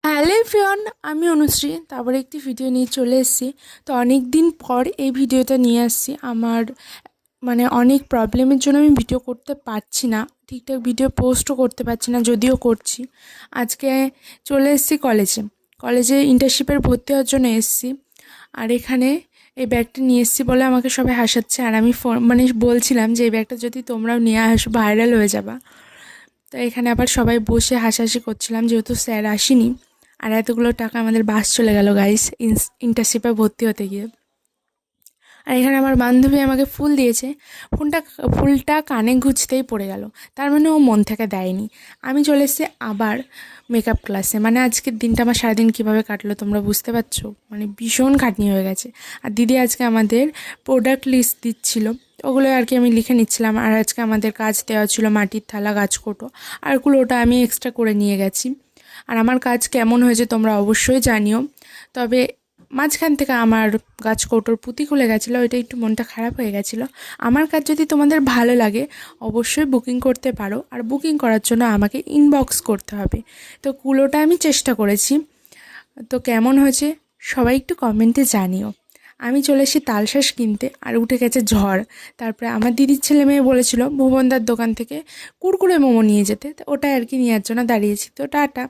Hello everyone, আমি অনুশ্রী। তারপরে একটি ভিডিও নিয়ে চলে এসেছি। তো অনেক দিন পর এই ভিডিওটা নিয়ে আসছি। আমার অনেক প্রবলেমের জন্য আমি ভিডিও করতে পারছি না, ঠিকঠাক ভিডিও পোস্টও করতে পারছি না, যদিও করছি। আজকে চলে এসেছি কলেজে ইন্টার্নশিপের ভর্তি হওয়ার জন্য এসেছি। আর এখানে এই ব্যাগটা নিয়ে এসেছি বলে আমাকে সবাই হাসাচ্ছে। আর আমি বলছিলাম যে এই ব্যাগটা যদি তোমরাও নিয়ে আসো ভাইরাল হয়ে যাবা। তো এখানে আবার সবাই বসে হাসাহাসি করছিলাম, যেহেতু স্যার আসেনি। আর এতগুলো টাকা আমাদের বাস চলে গেল গাইস, ইন্টার্নশিপে ভর্তি হতে গিয়ে। আর এখানে আমার বান্ধবী আমাকে ফুল দিয়েছে। ফুলটা কানে গুঁজতেই পড়ে গেল। তার মানে ও মন থেকে দেয়নি। আমি চলে এসেছি আবার মেকআপ ক্লাসে। আজকের দিনটা আমার সারাদিন কীভাবে কাটলো তোমরা বুঝতে পারছো। ভীষণ খাটনি হয়ে গেছে। আর দিদি আজকে আমাদের প্রোডাক্ট লিস্ট দিচ্ছিল, ওগুলো আর কি আমি লিখে নিচ্ছিলাম। আর আজকে আমাদের কাজ দেওয়া ছিল মাটির থালা, গাছকৌটো, আর ওটা আমি এক্সট্রা করে নিয়ে গেছি। আর আমার কাজ কেমন হয়েছে তোমরা অবশ্যই জানিও। তবে মাঝখান থেকে আমার গাছকৌটোর পুঁতি খুলে গেছিলো, ওইটা একটু মনটা খারাপ হয়ে গেছিলো। আমার কাজ যদি তোমাদের ভালো লাগে অবশ্যই বুকিং করতে পারো। আর বুকিং করার জন্য আমাকে ইনবক্স করতে হবে। তো কুলোটা আমি চেষ্টা করেছি, তো কেমন হয়েছে সবাই একটু কমেন্টে জানিও। আমি চলে এসেছি তালশাঁস কিনতে, আর উঠে গেছে ঝড়। তারপরে আমার দিদির ছেলে মেয়ে বলেছিল ভুবনদার দোকান থেকে কুরকুরে মোমো নিয়ে যেতে, তো ওটা আর কি নেওয়ার জন্য দাঁড়িয়েছি। তো টাটা।